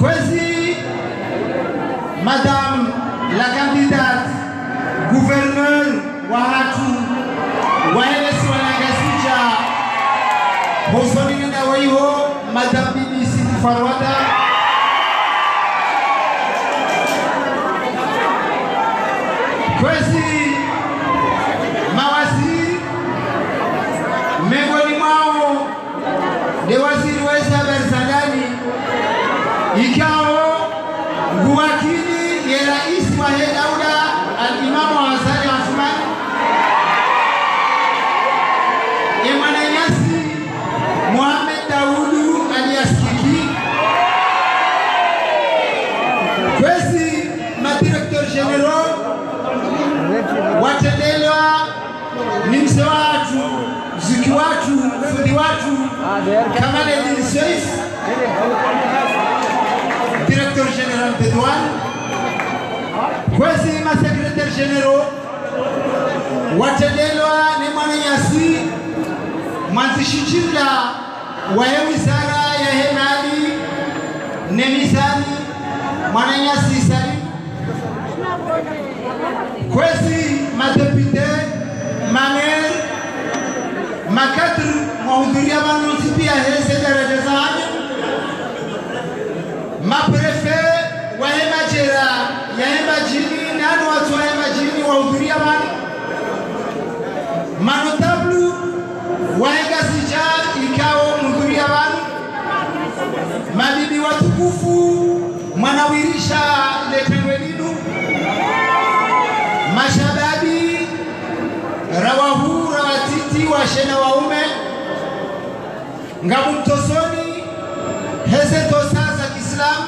Kwezi, Madame la candidate gouverneur wahatu waelesi wana Ngazidja hosoni na waiho Madame Bibi Sitti Farouata kwezi mawaziri miongoni mwao ni waziri wa habari za ndani ikao nguwakili ya rais wa Dauda al-Imamu Hassan Asman Emananyasi Mohamed Daudu alias Kiki kwezi madirektor general watendelwa ni mzee watu ziki watu fundi watu kama Edil Seif directeur général de douane kwezi ma secrétaire général watendelwa ni Mwananyasi mwanzishi jumla wa wizara ya hemali ne mizani Mwananyasi Salim kwezi madepute mamer makadru mahudhuria banuzi pia heze daraja zanyu maprefe wa hemajera ya hemajini nani watu wa hemajini wahudhuria banu manotablu wa Ngazidja ikao mhudhuria banu mabibi watukufu mwanawirisha letengwe linu mashababi rawahu rawatiti wa shena waume ngabumtosoni heze tosaza Kiislamu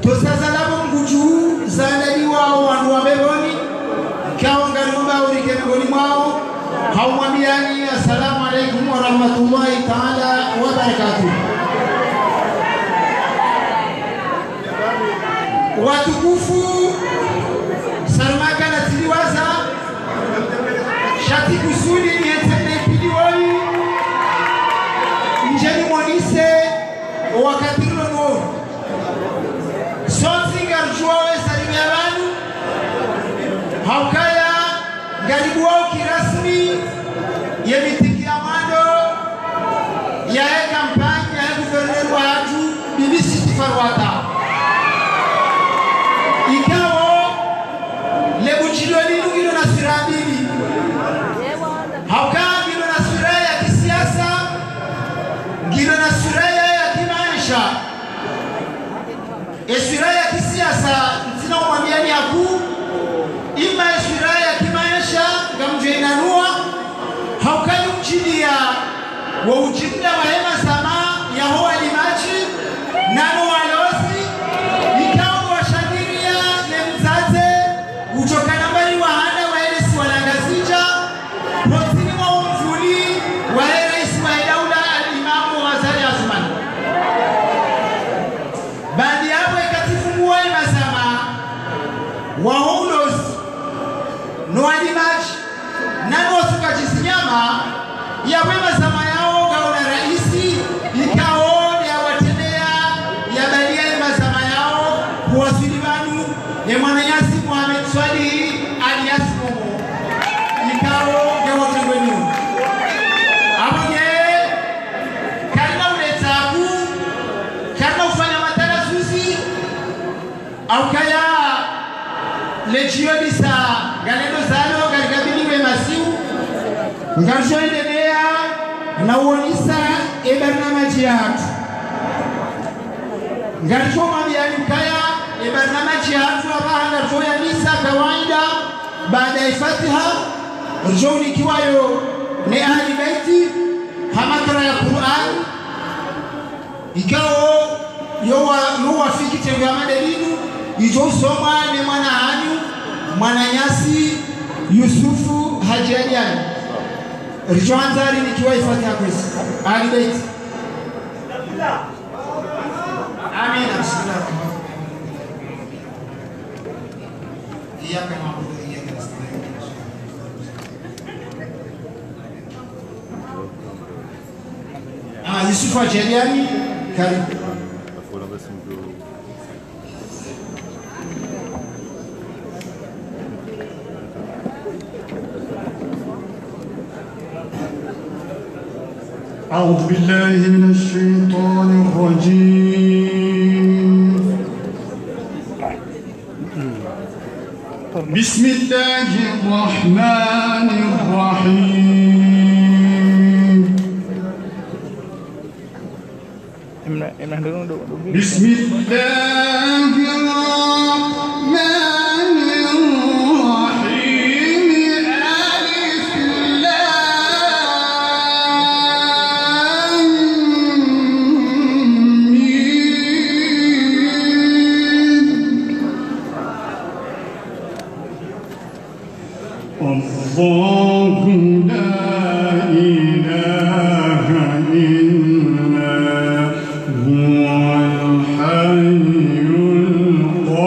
tosaza labo nguju zanali wao wandu wa mbeboni kao ngarumba urike ngoni mwao haumwambiani assalamu alaikum wa rahmatullahi ta'ala wa barakatuh. Watukufu sarmaka na tiliwaza shati kusudi ni etende pidiwoi njeni monise wakati rono sonzi ngarjuawe salimia banu haukaya ngaribuwao kirasmi ya mitiki ya mando ya kampani ya gouverneur wa hatu Bibi Sitti Farouata ikao lebuchiloni ngilo na sirabili hauka ngilo na sura ya kisiasa ngilo na sura ya kimaisha sura ya kisiasa ntina umwambiani haku ima sura ya kimaisha ngamjwe inanua hauka yumchilia wa ujimla wa hema sama ya hoa limachi nano walosi ikao washangiria lemzaze utokana mbali wa hana wa elesi wana Ngazidja potini wa umfuli wa elesi wa Dauda al-Imamu Hassan Asman baadi hapo ikatifu muwa imasama wa hulos no alimachi nano wasukachisinyama ya wema sama yao gauna raisi ikao ya watendea ya balia mazama yao kuwasili banu ya Mwananyasi Mohamed Swali alias Momo ikao ya watengwenu abonye karna uletaku karna ufanya matala susi au kaya lejioni sa galendo zalo garigabini we masiu ngashoendelea na uonisa barnamaji yatu ngarchoma bianikaya barnamaji yatu hapa ngarchoya nisa kawaida baada ya Fatiha rjoni kiwayo ni ahli baiti hamakara ya Qur'an ikao yowa fiki tenga madalinu ijo soma ni mwana hanyu Mwananyasi Yusufu Hajiani Rijoanzari nikiwa Fatiha kwesi ahli baiti amin bismillah iyaka na'budu wa iyaka nasta'in Yusufu Hajiani karibu أعوذ بالله من الشيطان الرجيم. بسم الله الرحمن الرحيم. بسم الله الرحمن الرحيم. ألف لام ميم. الله لا إله إلا هو الحي القيوم.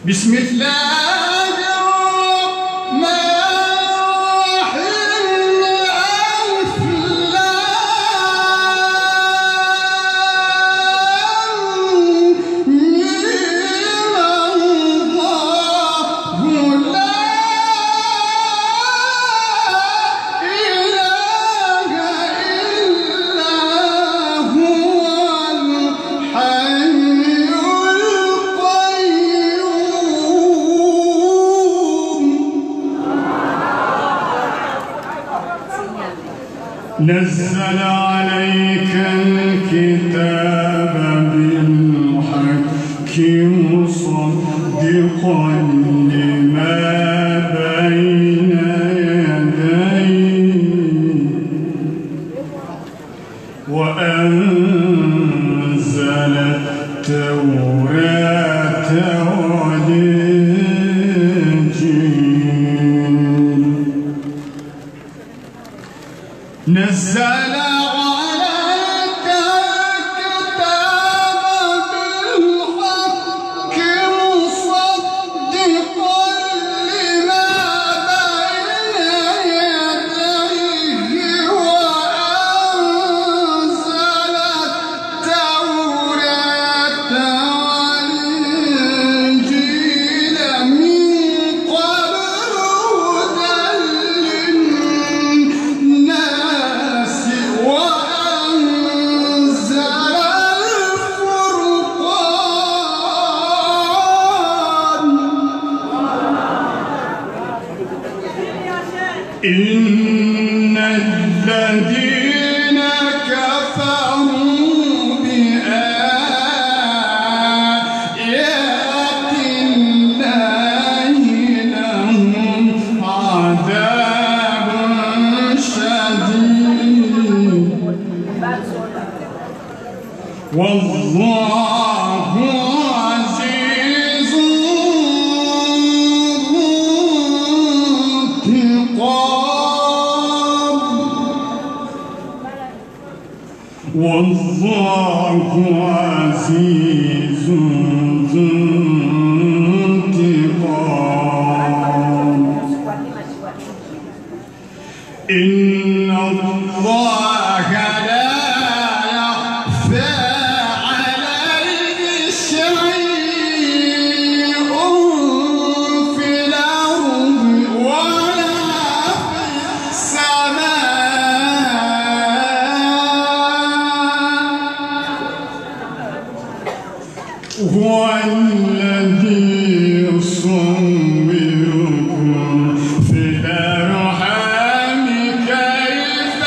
بسم الله الرحمن الرحيم. ألف لام ميم. الله لا إله إلا هو الحي القيوم. نزل عليك الكتاب بالحق مصدقا لما بين يديه وأنزل التوراة والإنجيل. نزل عليك الكتاب بالحق مصدقا لما بين يديه وأنزل التوراة والإنجيل من قبل هدى للناس وأنزل الفرقان. إن الذين كفروا بآيات الله لهم عذاب شديد والله عزيز ذو انتقام. والله عزيز ذو انتقام. إن الله لا يخفى عليه شيء في الأرض ولا في السماء. هو الذي يصوركم في الأرحام كيف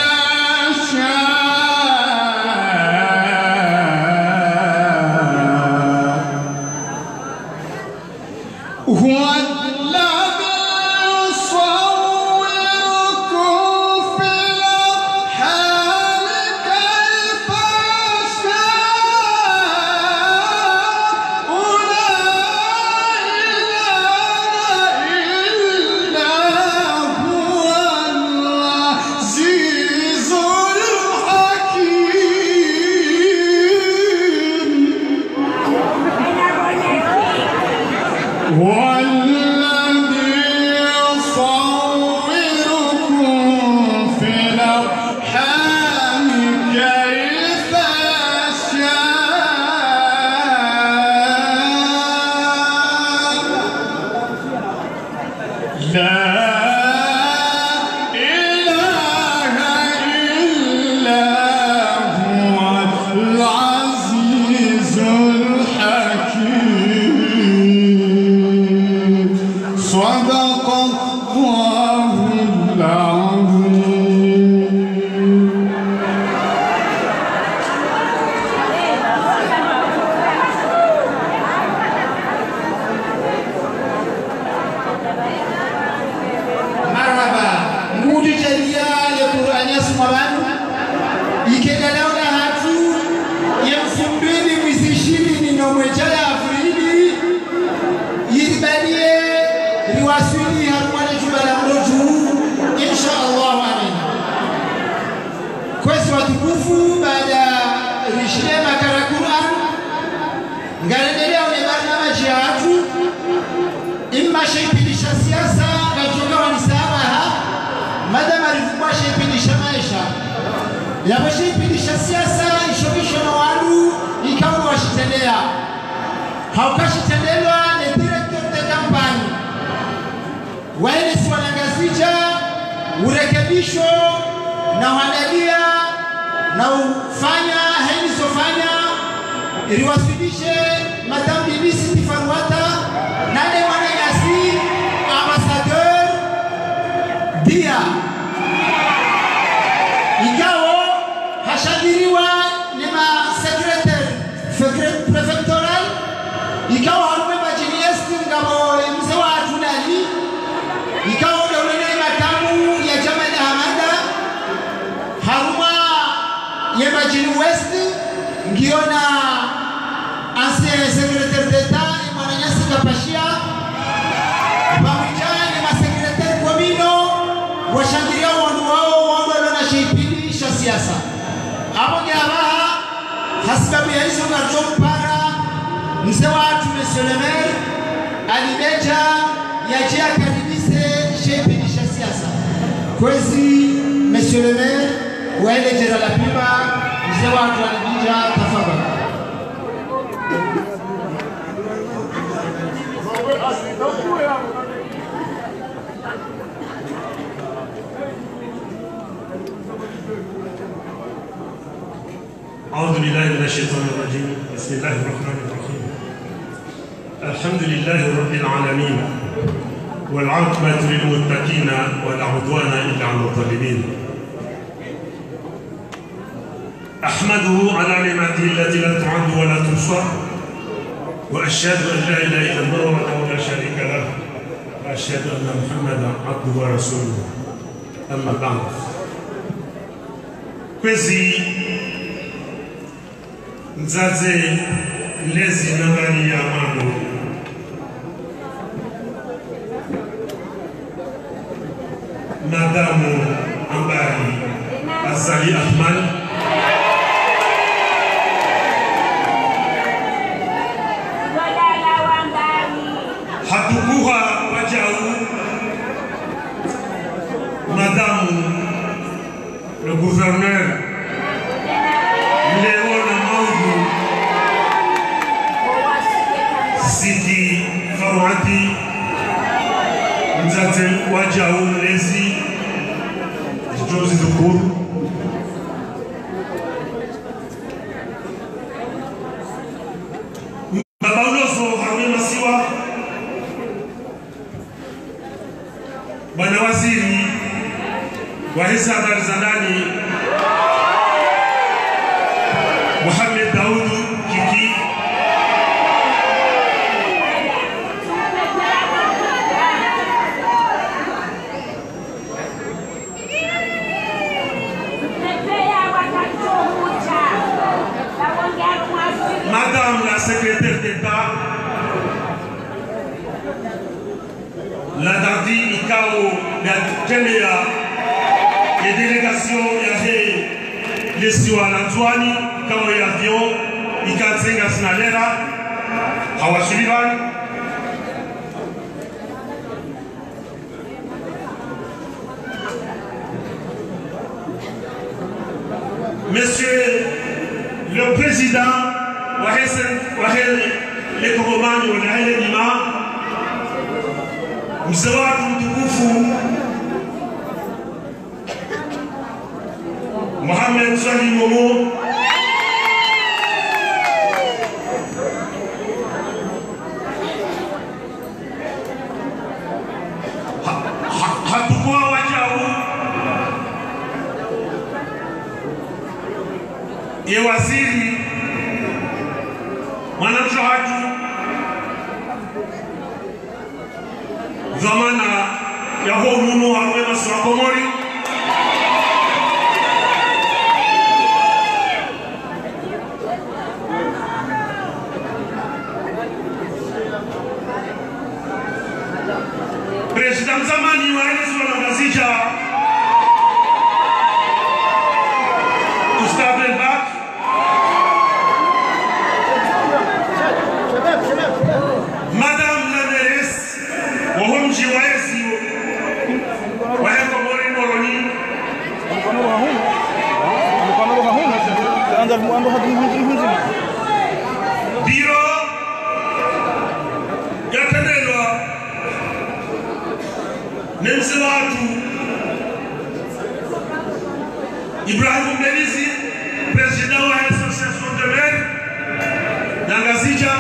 Yabashipindisha siasa ishobisho na wanu ikawa washitendelea haukashitendelwa ni director de campagne waende si wana Ngazidja urekebisho na wanalia na ufanya hainizofanya ili wasudishe Madame Bibi Sitti Farouata nane wana yasi ambassadeur dia ikawa hashadiriwa ni ma secrétaire prefectoral ikawa harume majini esti ngamo mzee wa atunani ikawa ulele makamu ya Jamal Hamada haruma ya majini west ngiona ancien secrétaire d'état Mwananyasi Kapashia pamoja ni ma secrétaire communaux washangilia wanu wao wao na shipindi sha siasa hapo ngabaha hasibabu ya hizo karton para mzee watu monsieur le maire alimeja yajia karibise shipindi sha siasa kwezi monsieur le maire waende jera la pima mzee watu alibija tafadhali. أعوذ بالله من الشيطان الرجيم بسم الله الرحمن الرحيم الحمد لله رب العالمين والعاقبة للمتقين ولا عدوان إلا على الظالمين أحمده على نعمته التي لا تعد ولا تحصى وأشهد أن لا إله إلا الله وحده لا شريك له وأشهد أن محمدا عبده ورسوله أما بعد كويسي Nzaze lezi nambari ya mano Madamu Ambari Azali Ahmad hatukuha wajau Madamu le gouverneur Sitti Farouata Nzaze wajau lezi Jozi Dukuru Baba uloso harumi masiwa Bwana waziri wa hisa habari za ndani Mohamed Daud Kiki Madame la secrétaire d'État, la Dadi Ikao, la Kenya, les délégations, il y a les Siwa Lanzwani, Ikao et avion, Ikazenga Snalera, Hawashirivan, Monsieur le Président, les commandes, mzee watu mtukufu Mohamed Swahili Momo, hatukuwa wajau ye waziri mwanamshohatu zamana ya huo ununo haruwe masuakomori President zamani wa Ngazidja Ustaz Elbak Madame la mairesse wahum jiwaezi waheko mori moroni biro yatanelwa nemse watu Ibrahim Mbelizi, président de l'association de maires Ngazidja,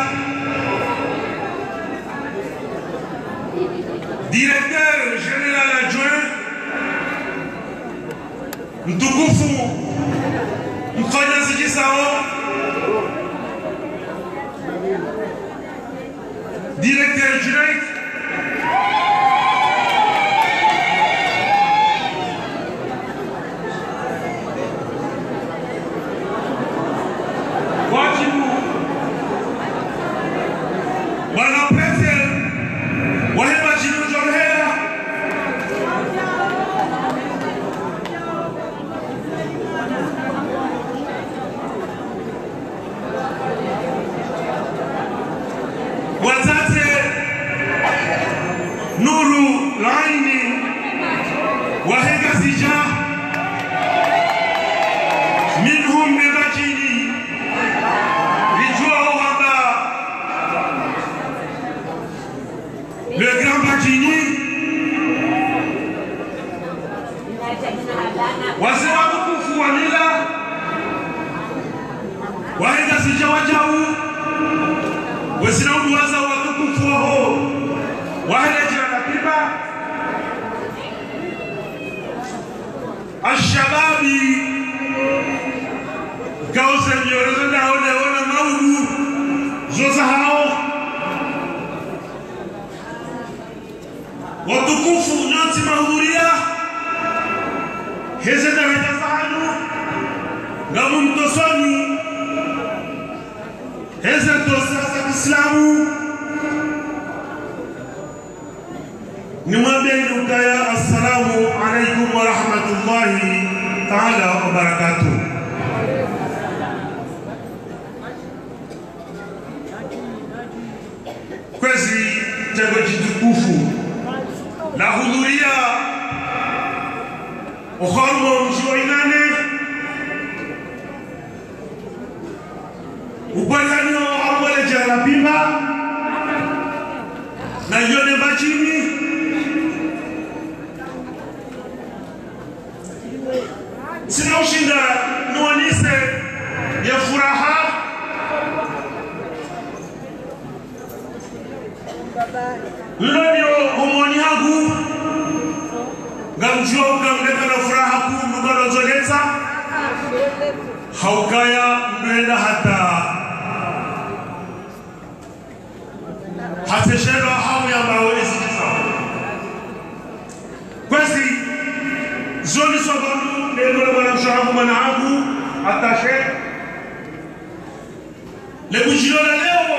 directeur général adjoint mtukufu mfanya zijisao, directeur Junaid Ngazidja minhum mebachini lijua wamba le grand bachini wazee watukufu wa mila wa Ngazidja wajau wesilamu waza watukufu wao wahereja na pipa الشبابي كوسن يورزنا هنا مولو زوزهاو وتكوفو نانسي مهوريا هزنا هتفعلو غمم تصاني هزنا تصاصة الإسلامو نمبين يا السلام عليكم ورحمة الله تعالى وبركاته. Kwezi tego jitukufu la hudhuria ukhormo mshoinane upatanyo amwele jarabima na yone bachini sina ushinda nuanise ya furaha lulonyo homoni hagu gamjo gamleka na furaha ku mugalo zoleza haukaya mbenda hata shero hau ya mawezi kwezi zoni sobandu nelo bana mshahabu manahabu atashe le bujilo la leo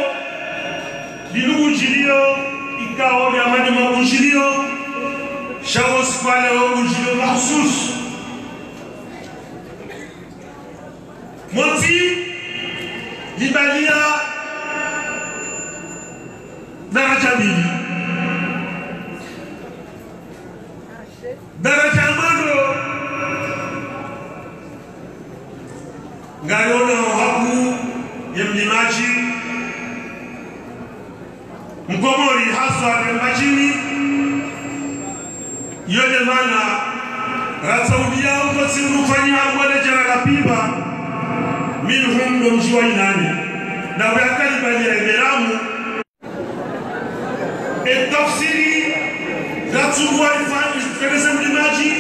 linugu jilio ikao ya mani mabujilio shawos pale wa bujilio mahsus monti libalia daraja mbili daraja mando ngayona haku ya mlimaji mkomori haswa ya majini yode mana rasaudia uko sinufanya ngole jana la piba minhum dum jiwainani na wakati bali eberamu et tafsiri zatsuwa ifanye keleza mlimaji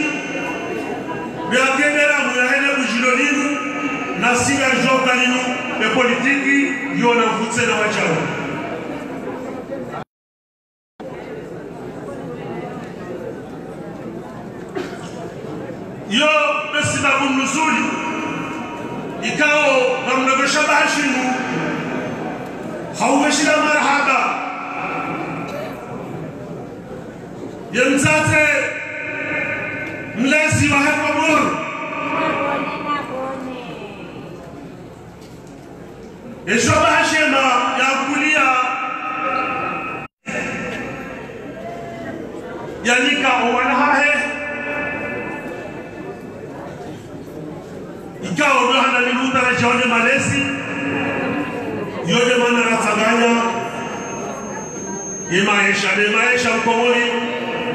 biakenderamu ya hene bujilolinu na siga jokalinu e politiki yona vutsela wachao yo besibabu nuzuli ikao bamnabasha bahashinu hawashila marhaba yamzate mlezi wa hakamur esho bahashema ya kulia yanika owanahahe ikao ndo hana niluta na jaone malezi yode mana rataganya yemaesha mkomori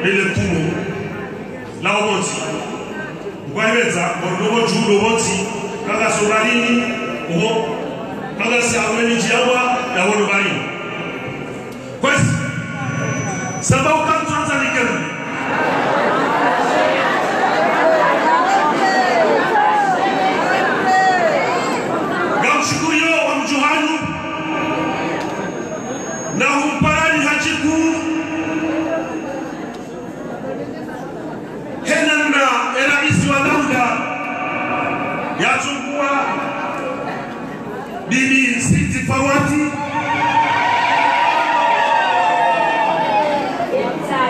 lele tumo la obonti ngwabeza bordobo judo bonti kaga sobalini oho kaga saweni jiawa ya wono bali kwesi sababu kan tuanza nikenu gamshukuyo wa mjuhanu na humparani hajiku henanda eraisi wa lauda yachukua bibi Sitti Farouata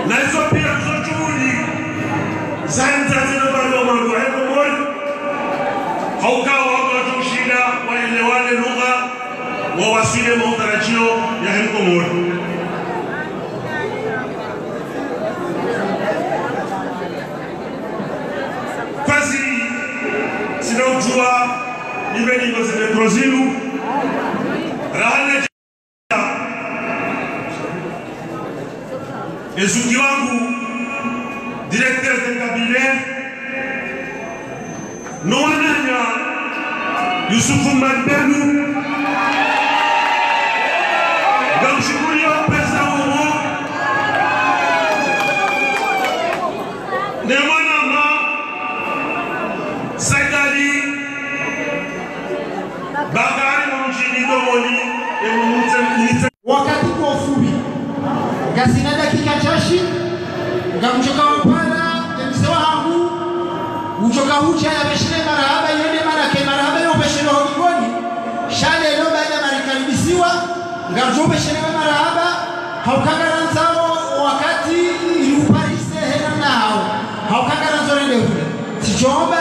na hizo pia zojuhudi zaenza zinobalo mambo heko mori haukawa wakojushida waelewane lugha wawasile matarajio ya heko mori kazi sinaujua ibeni ngozile prozinu rahane ezuki wangu directeur de cabinet noananya Yusufu Madbenu gamshukurio pesa umo nemanama Saidali Bagari mjini domoni emumute wakati kwa ufupi gasina dakika chashi ngamchoka mpana msewa hangu uchoka hucha ya beshire marahaba yone marake marahaba yo beshire hogoni shale no baada marikaribisiwa ngamcho beshire marahaba haukangaranzao wakati iluparise hena nao haukangaranzo rende hule sichomba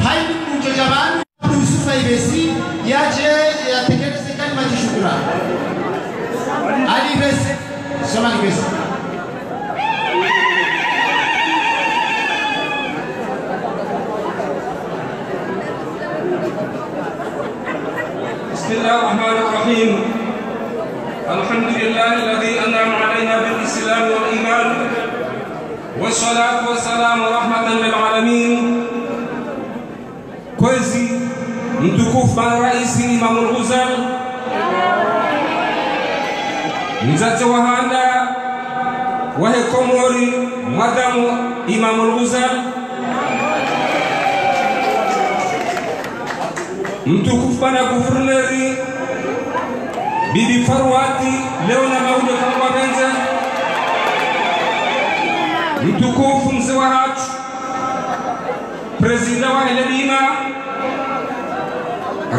haini mjojabani Yusufa ibesi yaje yatekeleze kalima ya shukrani ali besi soma besi بسم الله الرحمن الرحيم الحمد لله الذي أنعم علينا بالإسلام والإيمان والصلاة والسلام رحمة للعالمين كوزي mtukufu bwana rais Imam al-Ghazal mzazi wa handa wa Komori madamu Imam al-Ghazal mtukufu bwana gouverneur bibi Farouata leo na maudo kama benza mtukufu mzee wa hatu president wa Eledima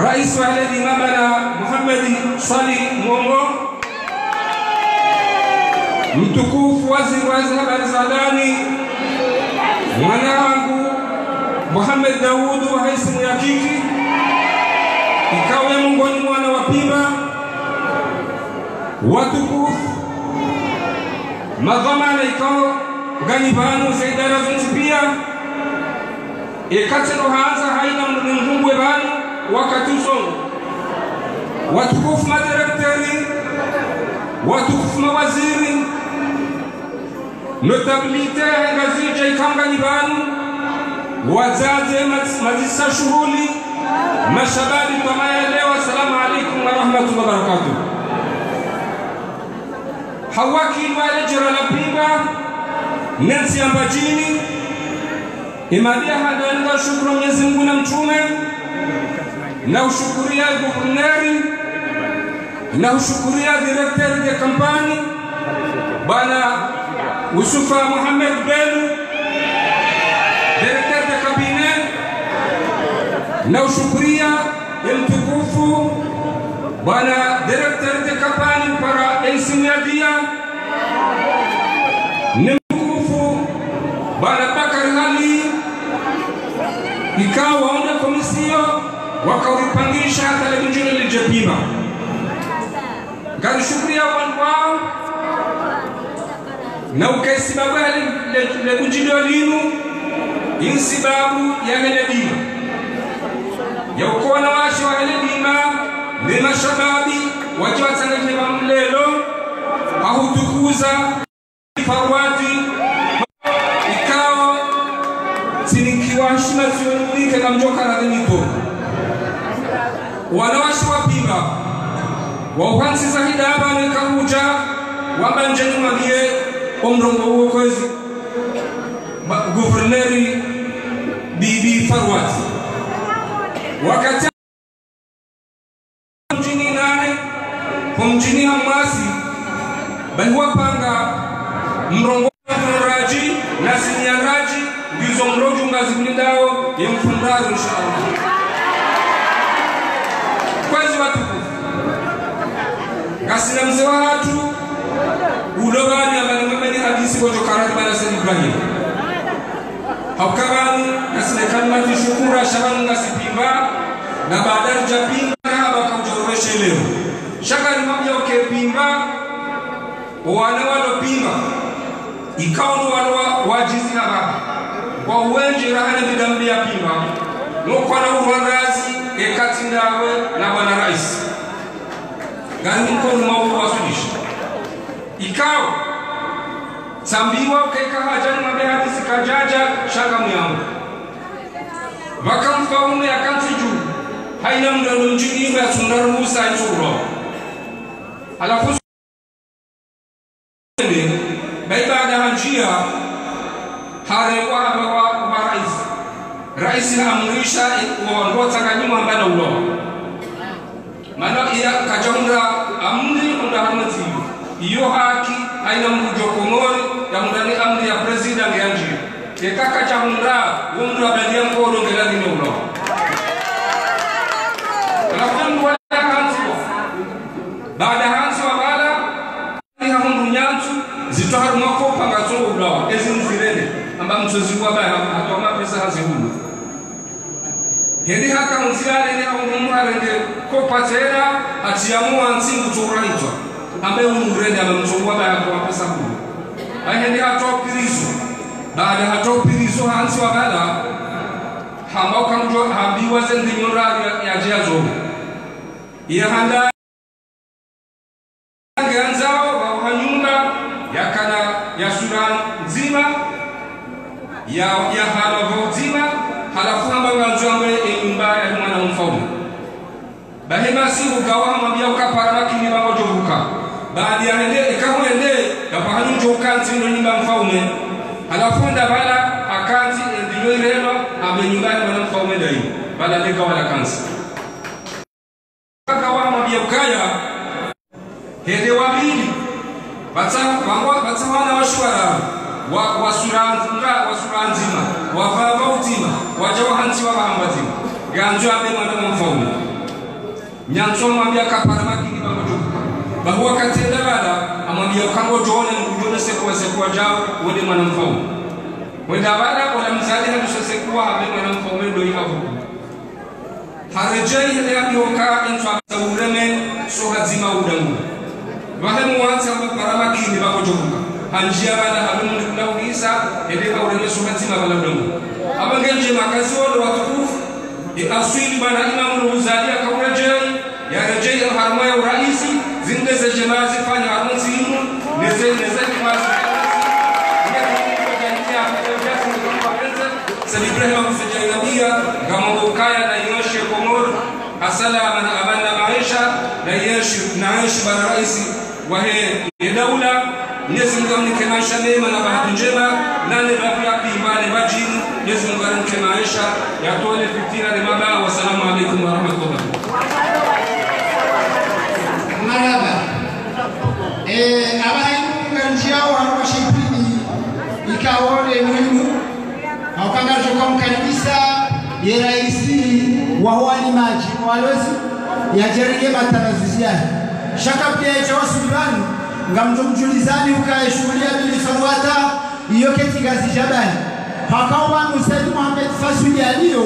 Rais wa Eledima bana Muhammad Sali Mongo mtukufu waziri wa habari za ndani mwana wangu Muhammad Daudu haisimu ya kiki ikawe mungoni mwana wa Pimba watukufu madhamana ikao ganibanu zaidara zunzipia ikatero hanza haina mnungwe banu wakati usongo watukufu madirekteri watukufu mawaziri notabilite Ngazidja ikanga nyibanu wazaze mazisa shughuli mashabari kwa maelewa. Assalamu alaikum wa rahmatullahi wa barakatuh. Hawaki wale jira la pinga nensi ambajini imadia hadanga. Shukuru Mwenyezi Mungu na mtume, na ushukuria gouverneur, na ushukuria directeur de campagne bana Usufa Muhammad Belu, directeur de cabinet, na ushukuria mtukufu bana directeur de campagne para Ngazidja, ni mtukufu bana Bakari Ali, ikawa waone komisio wakaupangisha televisheni lijepima. Ngalishukria wao na ukasibabu le kujidwa linu insibabu ya hedima ya ukona washi wa hedima ni mashababi wakiwa tanganyika mlelo ahutukuza Farouati ikao sinikiwa heshima zionike na mjoka na denipo wanawashi wa pima wa uhansi za hidaba na kahuja wabanjeni mwambie omrongo huo kwezi gouverneur Bibi Farouati wakati mjini nane mjini Hamasi baliwa panga mrongo raji na sinyaraji ndizo mroju ngazibindao ya mfundazo inshallah. Kwezi watukufu kasina mzee wa watu ulogani abalimameni hadisi kwa jokarati bana Sayyid Ibrahim haukabani kasina kalmati shukura shabanu ngasipimba na baadari japinga wakaujoreshe leo shaka ni mabia ukepimba wane walo pima ikaunu walo wajizi haba kwa uwenji rahane bidambi ya pima nukwa na uruandazi ekati ndawe na bwana rais gani mkono mawu wasulisha ikao sambiwa ukeka hajani mabe hadisi kajaja shaka muyamu wakamfaume ya kanti juu haina mdano mjini ya sundaru musa ituro alafu baada hanjia harewa wa rais amrisha kuondoa kanyuma mbana ulo maana ya kajamra amri unda hamati iyo haki haina mjokomori ya mndani amri ya president yanji kaka chamra umra badia mkono ngelani ni ulo alafu wala hanzo baada hanzo wala ni hamundu nyantu zitoharu mako pangazo ulo ezimzirene amba mtozi wa baya atoma pesa hazihulu Hendi haka mzirane ni hamundu ko patera atiamua nsingu turaitwa ambaye umurende amemchongwa baya kwa pesa hulu ahendi hatopirizo baada hatopirizo hansi wa bala hambao kamjo hambiwa zendi nyorari ya jazo ya handa nganzao wa nyumba yakana ya Sudan nzima ya halavo nzima halafu hamba nganzamwe nyumba ya mwana mfaume bahema si ugawa mambia ukapara makini bango jobuka baada ya hende ikamuende yapahanu jokanti no nyumba mfaume halafu ndabala akanti ndiyo ireno abe nyumba ya mwana mfaume dai bala leka wala kansi kawa mambia ukaya hende wabili wana washwara wa suranzima wa utima wajawa hansi wa bahambatima ganjo abe mwana mfaume nyanso mwambia kapara makini bango jobuka bahuwa katenda bala amwambia ukango jone ngujone sekuwa jao wende mwana mfaume wenda bala wala mzali haduso sekuwa abe mwana mfaume do ihavu harejei hele abioka enso abasawureme so hazima udamu wahemu wansi para makini bango jobuka hanjia bala halumu ndikunaulisa hedeka ureme so hazima bala udamu abangenje makazi wolo watukufu aswili bana imamu ruzali akawurejei ya rejei harma ya uraisi zinde za jamaa zifanya harma simu neze mazi Ibrahim msejainabia kama ukaya na yoshi komor hasala mana amana Aisha na yoshi bara raisi wa he daula Mwenyezi Mungu amnike maisha mema na bahati njema nane babia bimbale bajini Mwenyezi Mungu amnike maisha yatole fitina na mabaya. Wassalamu alaykum wa rahmatullah. Marhaba. Abaye nganjia wa mashipini ikaone muhimu aukangaje kumkaribisha ye raisi wa wali maji walozi yajerege matarazuzi shaka pia chawasubani ngamjumjulizani ukae shuhudia Sitti Farouata iyo keti Ngazidja bani hakawa Said Mohamed Fasuli alio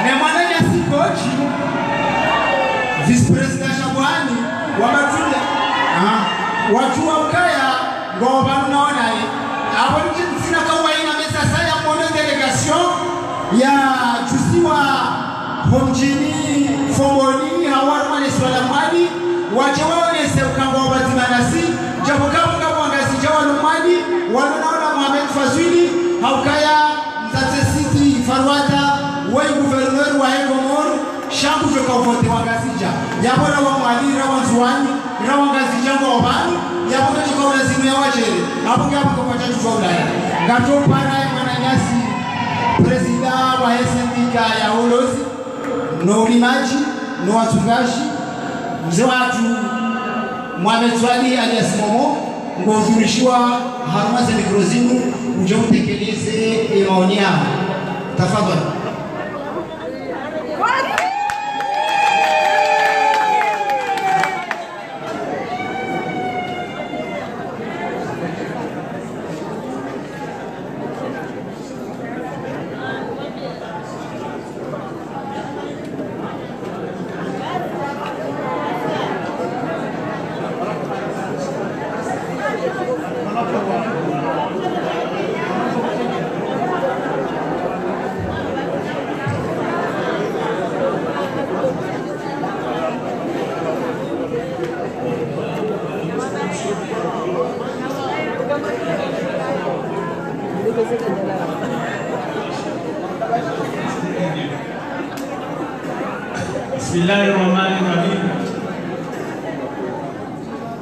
ne mwananya sikochi vice president Shabwani wa matunda watu wa ukaya ngoba naona hapo sina kawa ina mesa saya mwana delegation ya tusiwa homjini fomoni hawarmane swala mali waje waonese ukamba wabazimanasi japo kama Ngazidja walumani wanaona Mohamed Fasuli haukaya mzate Sitti Farouata wa gouverneur wa Ngomor shangu joka vote wa Ngazidja yabona wa mwalira wa Nzuani na wa Ngazidja kwa bani yabona joka lazima ya wajere hapo hapo kwa tatu za Ulaya ngato para mwananyasi president wa SNDK ya ulozi no ulimaji no wachungaji mzee watu Mohamed Swali alias Momo ngozurishiwa haruma za mikrozinu uje utekeleze maoni yao tafadhali. Bismillahirrahmanirrahim.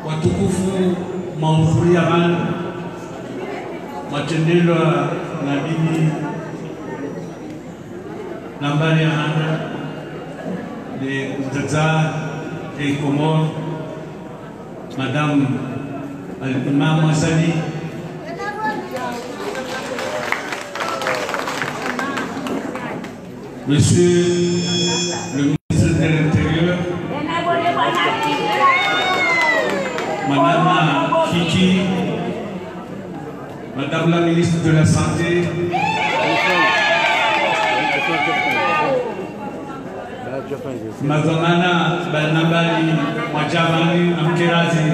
Watukufu mahudhuria man matendelo na bibi nambari ya handa de Ngazidja de Komor Madame Al-Imam Wasali Monsieur le ministre de l'Intérieur, Madame Kiki, Madame la ministre de la Santé, Mazamana Barnabali Majamani Amkerazi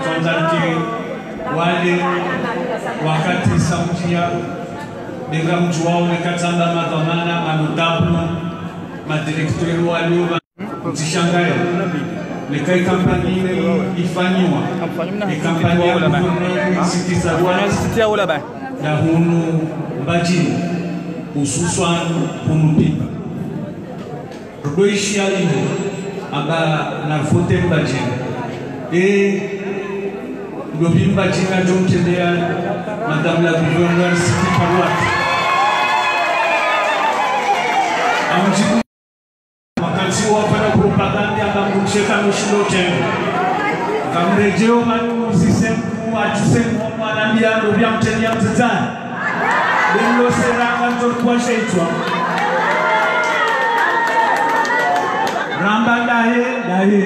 Konzarki wale wakati sautia Denga mjuwao nekatamba mazamana manudablu madirektori walio mzishangayo nekai kampani ifanywa ni kampani ya gouverneur Sitti Farouata na hunu mbajini hususan hunu pipa rudoishi alimu aba na fote mbajini Gobi mbajina jomtendea Madame la gouverneur Sitti Farouata amjibu makansi wafanya propaganda akamsheka mshilo tena kamrejeo manu sisemku atusemu mwanambia ndo bya mtenia mtazani ndio seranga mtokuwa shaitwa ramba dahe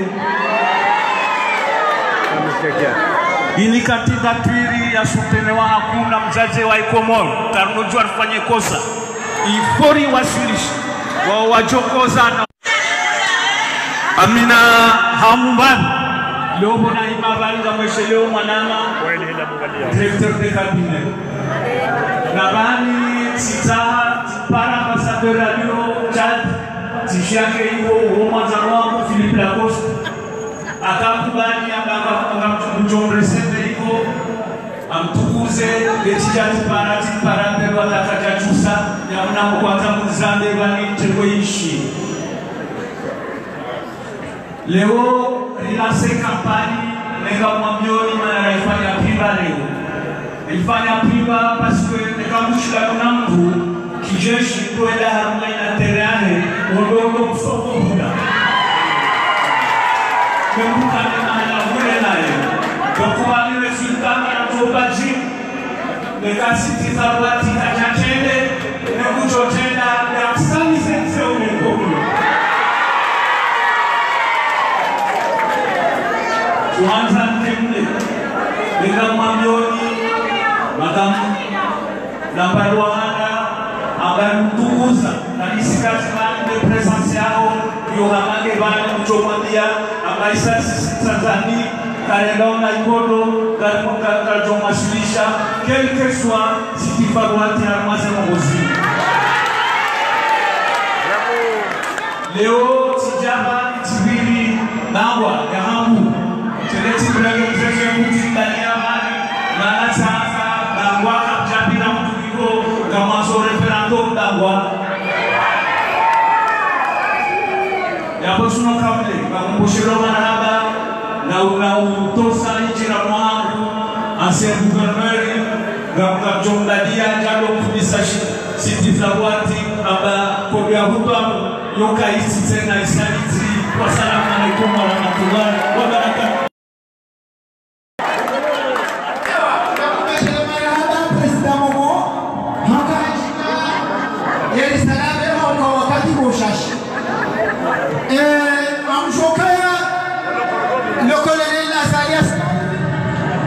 ini katika twiri ya sutenewa hakuna mzaze wa Komoro tarunojua rufanye kosa ifori wasilishi wa wajokoza na amina hamumbani leo bona imabalga mwesheleo mwanama directeur de cabinet na bani sitaha para ambassadeur radio Chad tishange hiyo mwanzano wangu Philippe Lacoste akakubali akamjomresende hivyo amtukuze Getijati para pelo atakajachusa ya mnapokuata mzambe bani tekoishi. Leo rilase kampani nega mwamioni mana ifanya piba leo. Ifanya piba paske nega mshila nangu kijeshi kwenda haruma ina terane wondogo msoko huda. Kembukane mahala hule nae. Kwa niwe sultana na tobaji nega Sitti Farouata hajatende nekujotenda ya sani sense umekomu. Tuanza mtemle nega mwamioni madamu na baruana abarutuza na isikazimani de presence yao yohamage bana mchomwadia abaisa sisazani karelona ikodo karjomasilisha quelque soit Sitti Farouata armaze mogozi leo tijaba tibiri nawa ya hamu teleti brage mzeze mti ndani ya mali na sasa nawa kapjabi na mtuliko kama so referendum nawa ya bosuno kable bakumbushiro manaba na utosa injira mwangu ancien gouverneur gamba jombadia jalo kubisa Sitti Farouata aba kobya huto yokaisi tena isaliti wa salamu alaykum wa rahmatullahi wa barakatuh.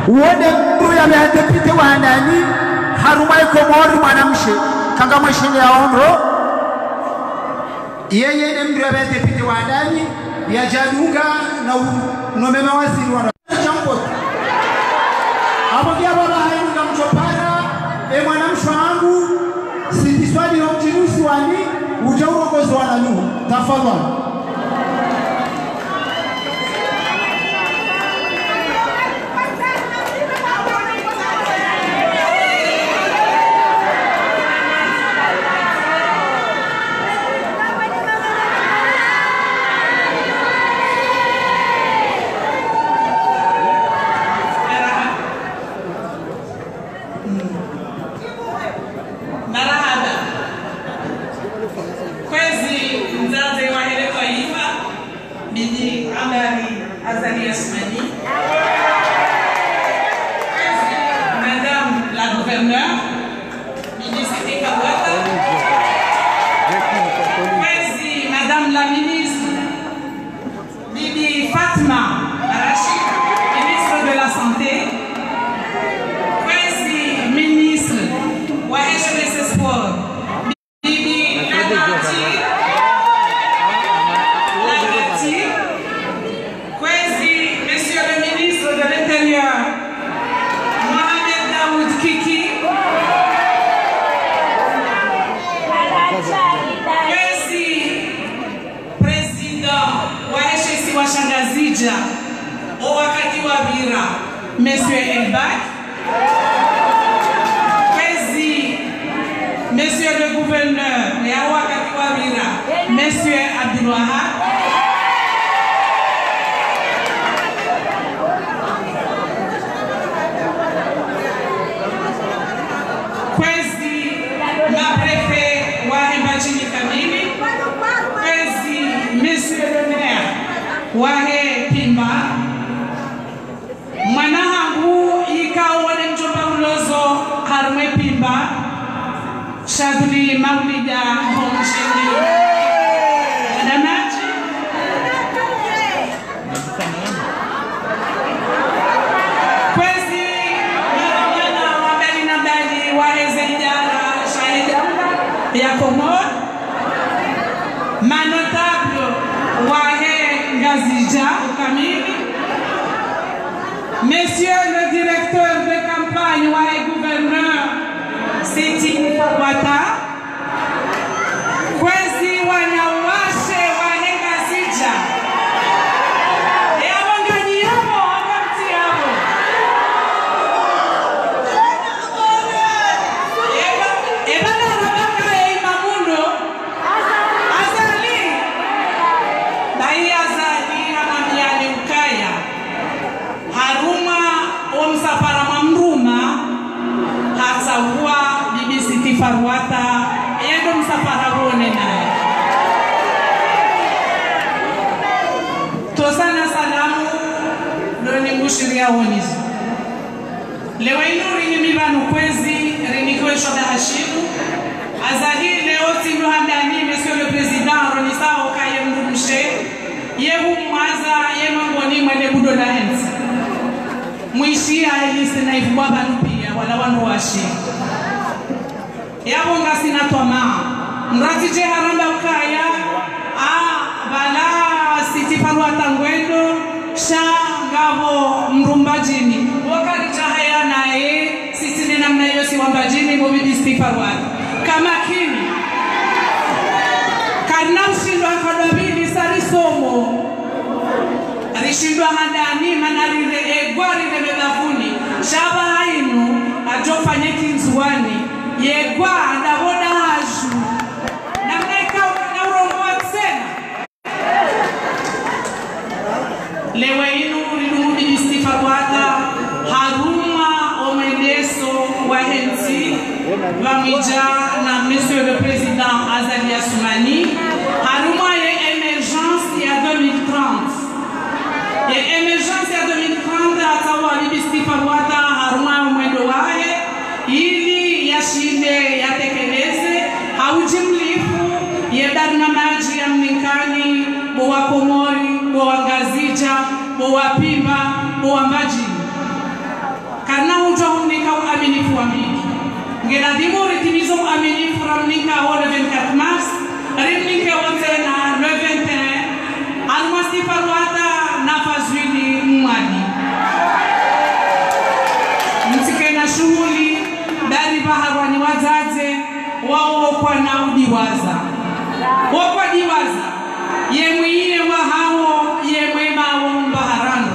Wode mbuya mehadepite waandani harumai komori mwanamshe kanga mweshini ya omro yeye ne mbuya mehadepite waandani ya jadunga na nomema waziri wana champo hapo kia baba hainu na mchopara mwanamshe wangu Sitti swali ya mjinusi wani ujauro wana nu tafadhali. Madame la gouverneure, ministre Sitti Farouata, Madame la ministre Bibi Fatma Arachid, ministre de la Santé, ministre Wahesh des Sports, Bibi Monsieur le ministre de l'Intérieur, Ngazidja, au wakati wa bira, Monsieur Elbak, Monsieur le gouverneur, et au wakati wa bira, Monsieur Abdulwahab, ma préfet Wahembachini Kamili, Monsieur le maire Wahe Pimba, Manahangu ikaone mjomba ulozo Harumwe Pimba, Shaduli Maulida Homshini Adamaji, Kwezi Marabana Wabeli Nabali Wahe Zendara Shahida Yakomor, Manotable Wahe Ngazidja Kamili, Monsieur le directeur de campagne Wahe gouverneur Sitti Farouata, Kwezi Wanyawashe Wahe Ngazidja, et Awangani Yabo, Agamti Yabo. Farouata yendo msafara wone naye tosana salamu loni mushiria wonizo lewa inuri ni mibanu kwezi rinikweshwa da hashimu azali leo tindu handani monsieur le président ronisao kaye mdumshe yehu mwaza yemangoni mwende budo la hensi muishia elisi na ifubaba nupia wala wanu washi yabo ngasi na toma mrati je haramba ukaya bala Sitti Farouata ngwendo sha ngabo mrumbajini wakati jahaya nae sisi ni namna hiyo si wambajini mobidi Sitti Farouata kama kini karna ushindwa kadabili sari somo alishindwa handani manarire egwari lebedafuni shaba hainu ajofanye kinzuani yegwa ndaboda haju namna ikawa na urongo tsena lewe inu rilumudi Sitti Farouata haruma omedeso wa hensi vamija na monsieur le président Azali Assoumani haruma ye émergence ya 2030 ye émergence ya 2030 atawa Sitti Farouata haruma mwendo wae ili yashinde yatekeleze haujimlifu yedarna maji ya mninkani bowa Komori bowa Ngazidja bowa Pimba bowa Mbajini kana ujo hunika uaminifu wa mingi ngela dimori timizo uaminifu ramnika ho le 24 mars rimnika wote na le 21 alma Sitti Farouata na fazwini mwadi mtikena shughuli dari baharwani wazaze wao kwa na udiwaza wako diwaza yemwiye wa hao yemwema wa mbaharano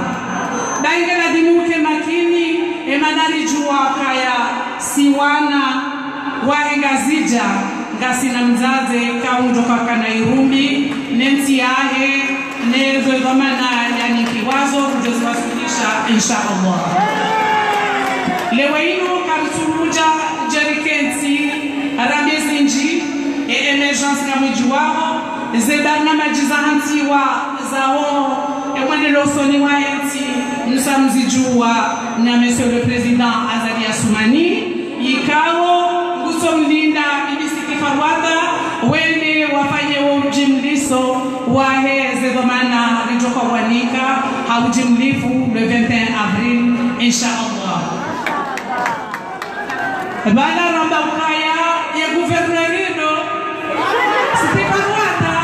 daingela dimuke makini emanari jua kaya siwana wa Ngazidja ngasina mzaze kaundoka kana irumbi nenti yahe nezo dhamana yani kiwazo kujozwasulisha inshallah lewe inu kamsuruja jerikenti arambie zinji emergence na mjiwao zedana majiza hantiwa zao emwendelo soni wa enti msamzijua na monsieur le président Azali Assoumani ikao nguso mlinda Sitti Farouata wene wafanye ujimliso wahe zedhamana rijoka wanika haujimlifu le 21 avril inshallah bala ramba ukaya ya gouverneurido Sitti Farouata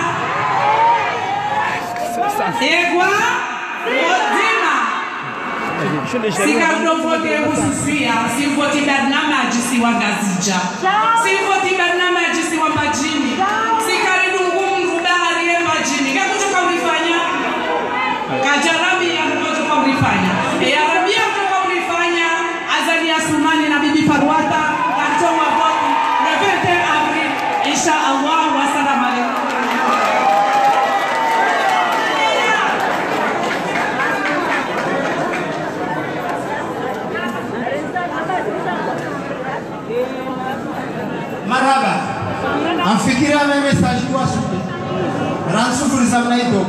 egwa odima sikando vote ususia si vote barnama jisi wa Ngazidja si vote barnama jisi wa Mbajini sikaridu ngumu bahari ya Mbajini kakutoka ulifanya kajarabi ya kutoka ulifanya ya rabia kutoka ulifanya Azali Assoumani na Bibi Farouata katoa vote le 21 avril inshallah wa salam alaykum. Marhaba amfikira na message wa suke ransufuri zamnaito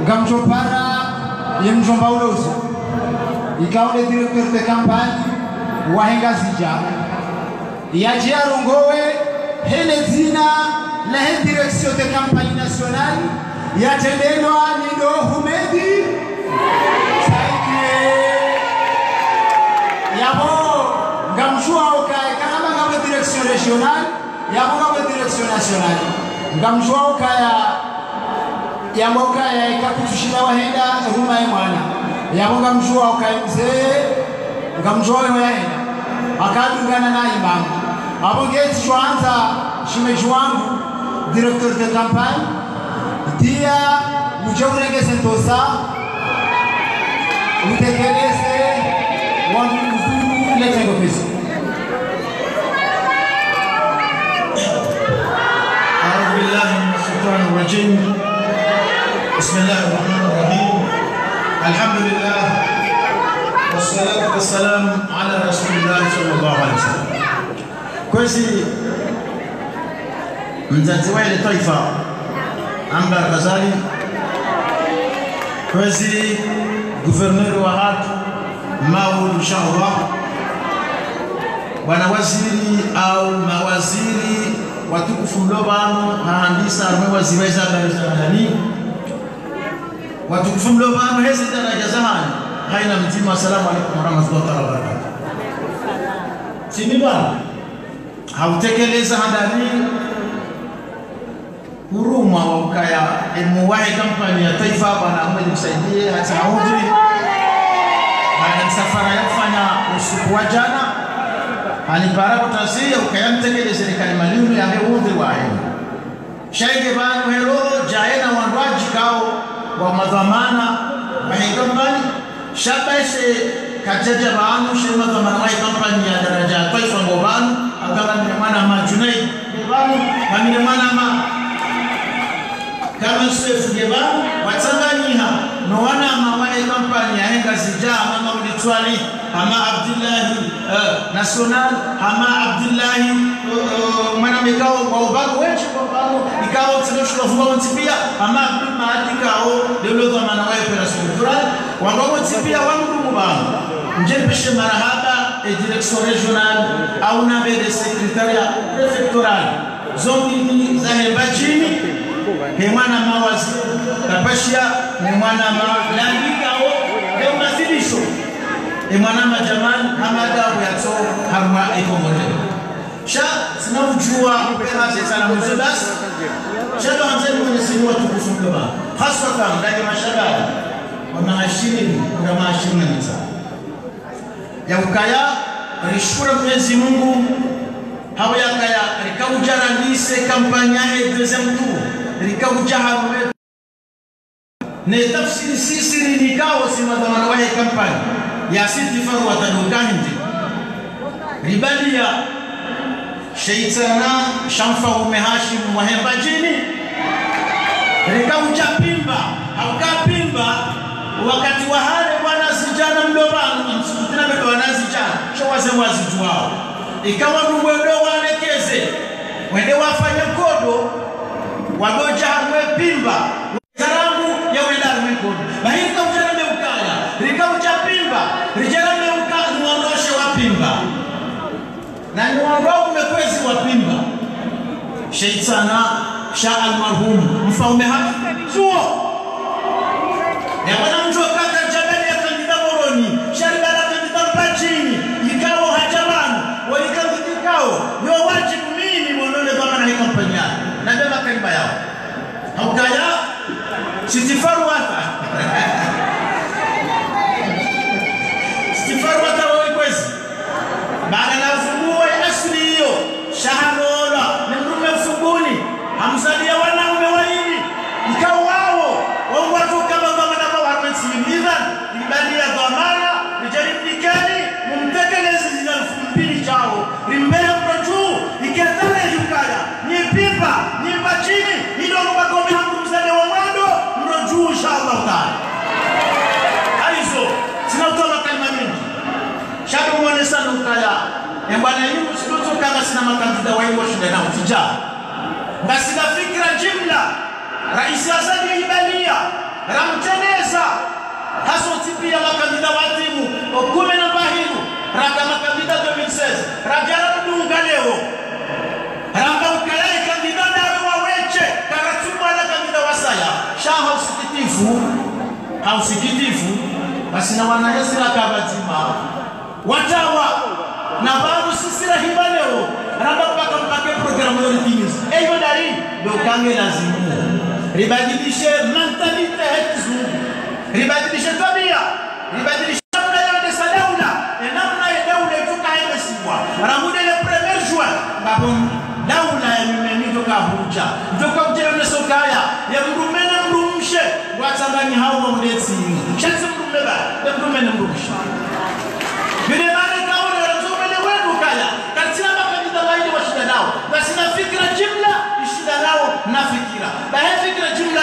gamjopara yemjomba ulozo ikaone directeur de campagne wa Ngazidja yaje arongowe hele zina la he direction de campagne nationale yatendedwa nido Humedi yabo ngamjua okae kama ngabo direction régionale yabo ngabo direction nationale ngamjua okaya yabo okaya ikakutushina wahenda huma ya mwana yabo ngamjua okae mzee ngamjua wahenda akadungana na imam abo ngeti chwanza shimeji wangu directeur de campagne dia mujawrenge sentosa utekeleze wangu lete ngopesi أعوذ بالله من الشيطان الرجيم بسم الله الرحمن الرحيم الحمد لله والصلاة والسلام على رسول الله صلى الله عليه وسلم. Kwezi mzazi wa ile taifa Ambar Ghazali, kwezi gouverneur wa hatu Maud inshallah, bwana waziri au mawaziri watukufu mlobano hahandisa arme waziri weza barizani watukufu mlobano hezi daraja zamani haina mtima. Assalamu alaykum wa rahmatullahi wa barakatuh. Siniba hautekeleza handani huruma wa ukaya imuwahi kampani ya taifa bwana Ahmed msaidie hata haudhi baada ya safari ya kufanya usiku wa jana alibaraka tazia ukaya mtekeleza serikali malimu ya haudhi wa hayo shaige banu hero jaena wanwaji kao wa madhamana wa kampani shabaishe kajaja banu shema dhamana wa kampani ya daraja ya taifa ngobanu akala ni mwana majunai banu na mwana ma kama swefu gebanu watanganyiha no wana mawae kampani ya Ngazidja mama ulitwali ama Abdullahi national ama Abdullahi mwana mikao kwa ubago wechi kwa ubago ikao tinoshika funga ntipia ama Abdul Mahdi kao leo dhamana wae operation rural wango ntipia wangu mubano njepeshe marahaba et direction régionale au nabe de secrétariat préfectoral zombi za hembachini ni mwana mawazi tapashia ni mwana malandikao leo masidisho ni mwana majamani hamada yato harma ikomoje sha sinamjua pema sana mzibas shado anzeni kwenye simu watu kufunga hasa kama ndani mashabani wana hashini kuna mashini nza ya ukaya rishura Mwenyezi Mungu hawa yakaya rikaujara lise kampanya ya deuxième tour rikaujaharu ne tafsiri sisi nikao simadhamana wa kampanya ya Sitti Farouata dukandi ribalia shaitana shamfa umehashim wahemba jini rikaujapimba haukapimba wakati wa hale bwana zijana mlobano msukutana bado wanazijana chowaze wazijwao ikawa mwedo walekeze wende wafanya kodo wadoja harwe pimba zaramu ya wenda mwekodo bahika ujana meukaya rikauja pimba rijana meukaya muondoshe wa pimba na niwangao umekwezi wa pimba shaitana sha almarhum mfaume haki zuo ya wana mtu wakata jabali ya kandida moroni sharibala kandida mpachini ikawo hajabanu walikandidikao yo wajibu mimi mwonole kama na hii kampanya na beba kaimba yao haukaya Sitti Farouata Sitti Farouata wakwezi baada na ufunguo ya asli hiyo shahanola ni mrume ufunguni hamzalia wanaume wawili ikao wao watu kama simiza ibadi ya dhamana nijaribikani mumtekeleze zina 2000 chao rimbea mroju ikatale yukaya ni pipa ni bachini ilo ngombe hangu mzale wa mwando mroju inshallah taala aizo sina utoa kalima mingi shabu muone sana ukaya bwana yuko sikuto kama sina makandida wa hiyo shida nao tija ngasina fikra jumla rais asadi ibalia ramteneza haso tipia makandida wa timu okume na bahiru raka makandida 2016 rajala dunga leo raka ukalai kandida dawe waweche karatumu ala kandida wasaya shaha usikitifu basi na wanayesira kabatima watawa na babu sisi rahima leo raka mpake programu yoni timis eyo dari do kange lazimu ribadilishe mentalite hetu ribadilishe tabia ribadilishe namna ya daula namna ya daula tukaenda siwa ramude le premier juin babon daula ya mimi toka Abuja toka mjana sokaya ya mrumene mrumshe watangani hao mdetsi shanzo mrumeba ya mrumene mrumshe vile bana kaona razomele wetu kaya katika makandida waidi washida nao basi na fikra jumla ishida nao na fikira na fikra jumla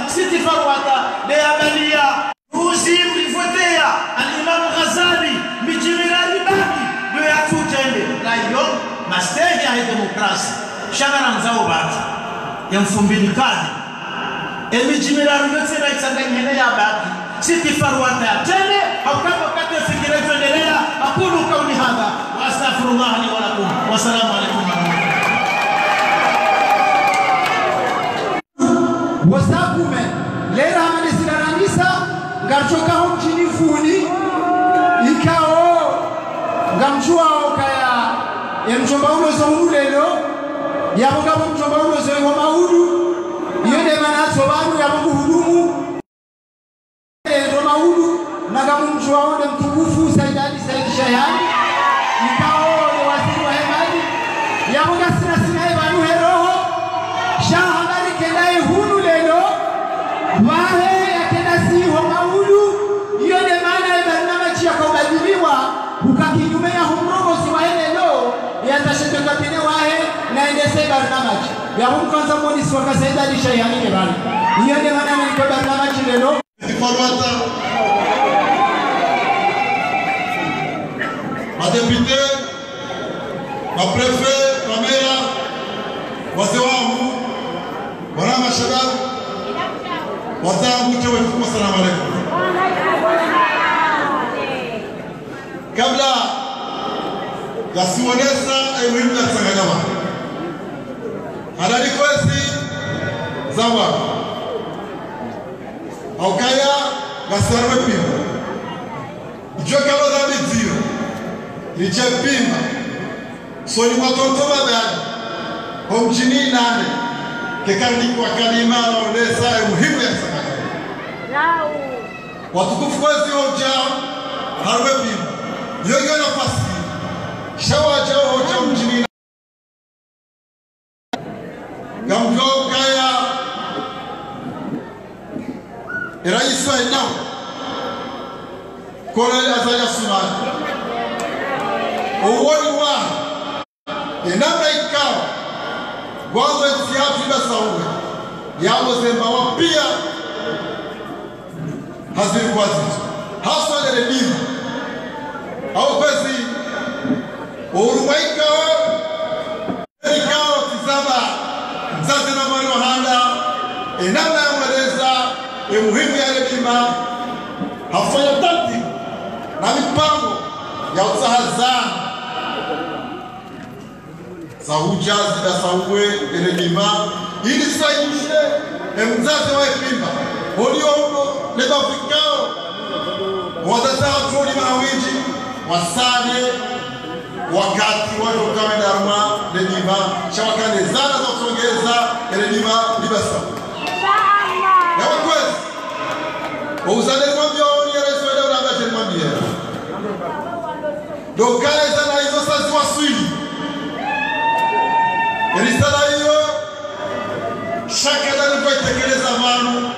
Sitti Farouata de Abalia Rusi mlivotea al-Imam Ghazali mijimirani baki ndio yatutende na hiyo masteji haidemo demokrasi shagara nzao bati ya mfumbili kadi emijimira ruyote na isanganyene ya bati Sitti Farouata tele hakama wakati fikira tuendelea aqulu qawli hadha wa astaghfirullah li wa lakum wa assalamu alaykum wa rahmatullahi wasakume lera hamani silaranisa ngachoka mjini funi ikao ngamjua kaya mchomba ulo zo ulelo yaboga mchomba ulo zo wa maudu yende manazo banu yaboga hudumu ndo maudu na kama mchwa wale mtukufu Saidani Said Shayani ikao waziri wa hemani yaboga sina hebanu heroho shahadari kendaye hunu lelo wahe yakenda si wa maudu yende maana barnamaji yakabadiliwa ukakinyume ya humrogo si wahelelo yatashetoka tena wahe na endese barnamaji ya kwanza polisi wakasaida Shayani kebali yende maana ni barnamaji lelo Farouata, ma député, ma préfet, ma maire, wazee wangu, wana mashabab, wazangu wote wetu, assalamu alaykum. Kabla ya siwonesa muhimu ya Sanganyama, halali kwesi zawa aukaya gasarwe pima joka loza bizio liche pima soni watoto badani homjini nane kekandi kwa kalima na onesa muhimu ya Sanganyama watukufu kwezi hoja harwe pima yoyo nafasi shawaja hoja mjini gamjokaya Rais wa eneo Kolonel Azaya Sumani uwoni wa enamna ikao gwazo siafu basauwe yabo zemba wapia haziri kwa zitu haswa leredima au kwezi urumaika ikao tizama mzazi na mwari wa handa enamna ya mweleza muhimu ya redima hafanya tati na mipango ya usahazana za ujazi na sauwe redima ili saidishe mzazi wa epimba uliono leba fikao wazasa watoni mawiji wasane wakati watu kama daruma redima shawakane zana za kusongeza redima libasa ya wakwezi uzale mwambia wani ya rais wa ila unabaje mwambia dokaya zana hizo sasi waswili risala hiyo shaka dani kwa itekeleza manu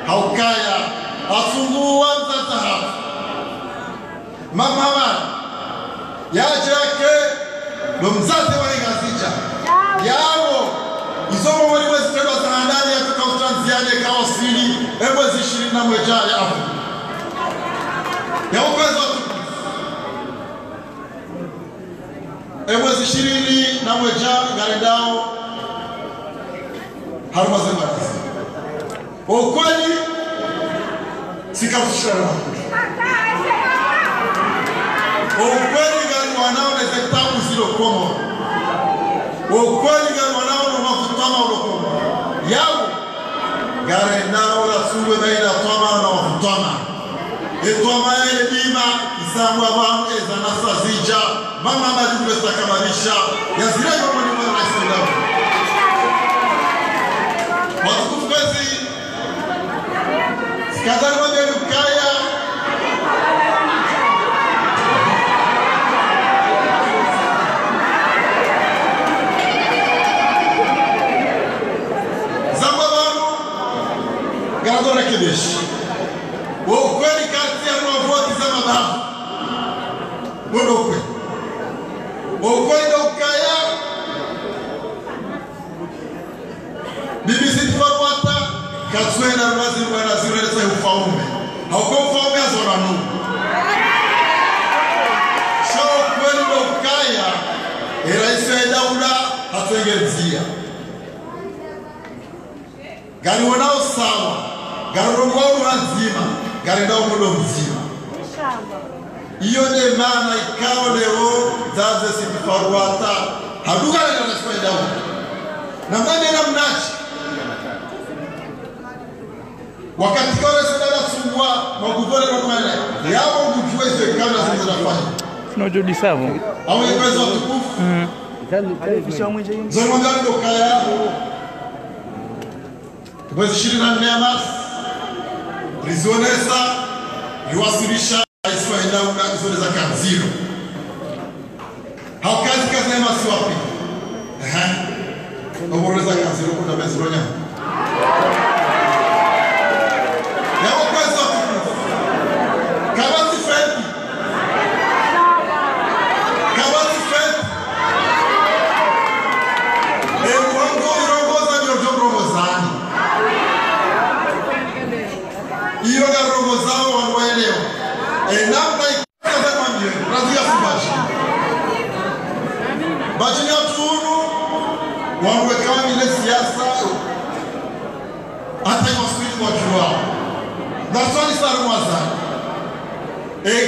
haukaya asungua mzata hafu mama wani yaje yake ndo mzate wa Ngazidja yawo isomo wali mwezi tendo za ndani ya tukautanziane kawa sili mwezi 20 na mwejali afu ya uwezo mwezi 20 na mwejali garendao haruma zembatisi ukweli sikafushana ukweli gani wanao na zetabu zilo komo ukweli gani wanao na mafutama ulo komo yao gare nao rasulwe baina toma na mafutama etoma ya edima isangwa wangu eza Ngazidja mama majibu estakamarisha ya zirego mwani mwana raisallahu watukufu kwezi sikazani mwani ukaya Garadora Kibishi ukweli kati ya mwavoti za mababu mwendo ukweli ukweli na ukaya Bibi Sitti Farouata katsuena ruwazi mwana zireleza ufaume hauko ufaume ya zora nungu shao ukweli na ukaya iraisi ya daula atengezia gari wanao sawa gari wao lazima gari ndio mulo mzima iyo ne maana ikao leo zaze Sitti Farouata haduka na nasema dawa na mnane na mnachi wakati kwa sada sungwa maguvone kwa mwana yao kujua hizo kamera zinazofanya tunajudi sawa au yekweza tukufu zomo ngalo kaya mwezi 24 Mars Rizonesa liwasilisha Iswaenda una zone za kanziro haukazi kazi na masi wapi oboreza kanziro kuna beziro nya yao kweza kabati feti iyo garogo zao wanaelewa namna ikaza mwambie razia kubashi bajini atunu wanaweka ile siasa hata waswili wajua na swali sana mwaza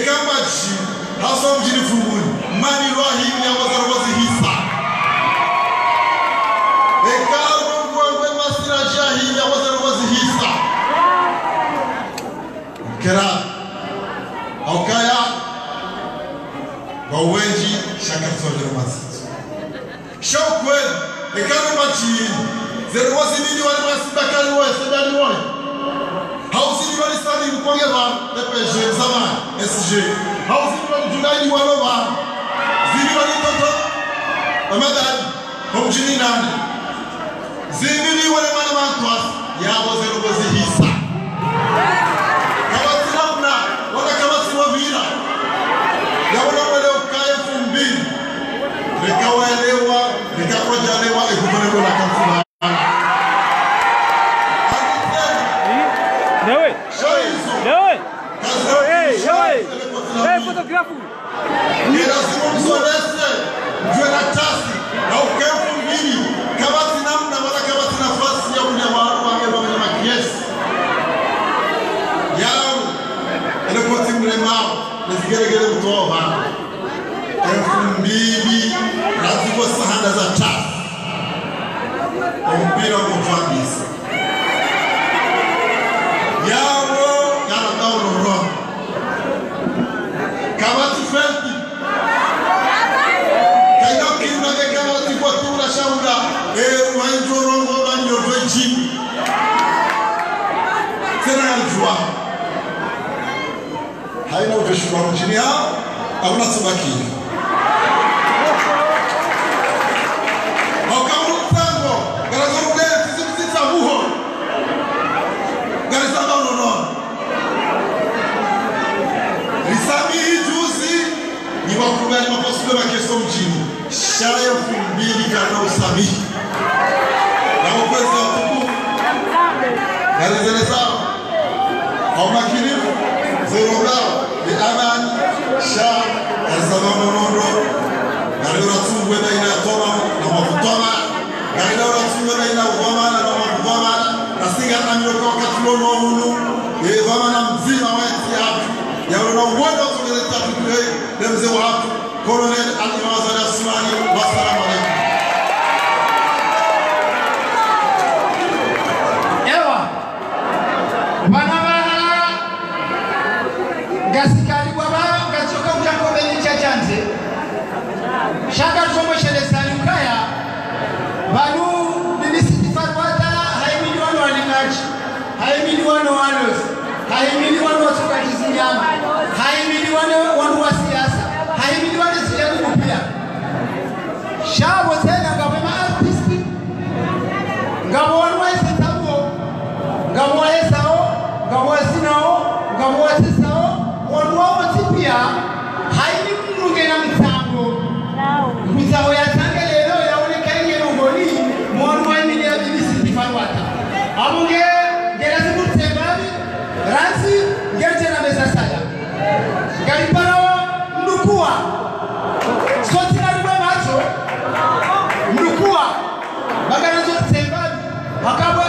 kama chi hasa mjini funguni mani rohi ya wazarozi hisa kama ngwe masira jahi ya wazarozi hisa kera aukaya wawenji shaka tsoje mazito shokwe ekano machi zero wazimini wale wasibakali wale sedali wale hausini wale stadi mkongeva DPG zaman SG hausini wale Julai wale wa zili wale toto amadani homjini nani zimini wale mana mantwas yabo zero wazihisa Nikawaelewa, nikakojalewa, ikumeleko na kansula. Dewe! Dewe! Hey, fotografu! Lazima mzorese, mjue na tasi, na ukefu mbili, kama sinamna, wala kama sinafasi ya unyamaru, wangeba mwenye makiesi. Yao, elekoti mlemao, nesigeregele mtoa hana. 2000 raziko sahanda za tatu mpira kufandisa yawo yana dawo ro kabati fenti kaina kinga ke kabati kwa tura shaunda wanjo rongo banyo veji tena aljua haina utashukua mjini hao au nasubaki wakubali mapasulo wa keso mjini shaya 2000 kana usamihi na ukwezi wa tuku galizele zao au makinifu zorogao ni amani shaa alizama monondo galera tungwe na ina toma na mafutoma galera tungwe na ina uvamana na mafutoma na singa amioka wakati lono hulu vamana mzima weti hapi ya wana uwada kugeleta tukule demze wa hapi Colonel Al-Imazali Asmani wassalamu alaikum. Ewa Banaba Gasikali Baba Gachoka Mjako Beni Chachanze Shaka Chomo Shele Salukaya Banu Bibi Sitti Farouata haimili wano walingaji haimili wano wanos haimili wano wasuka kizinyama haimili wano wa siasa haimili wano siyamu kupia shabo tena ngabema artisti ngabo wanu wa ese tabo ngabo wa esao ngabo wa sinao ngabo wa sisao wanu wa otipia haimili mnunge na mtango mzao ya tange lelo ya ule kainge nungoni mwanu wa imili ya Bibi Sitti Farouata amunge gerasi mutembali ransi gerje na meza sada Galiparawa mnukua soti na rube macho mnukua akabwa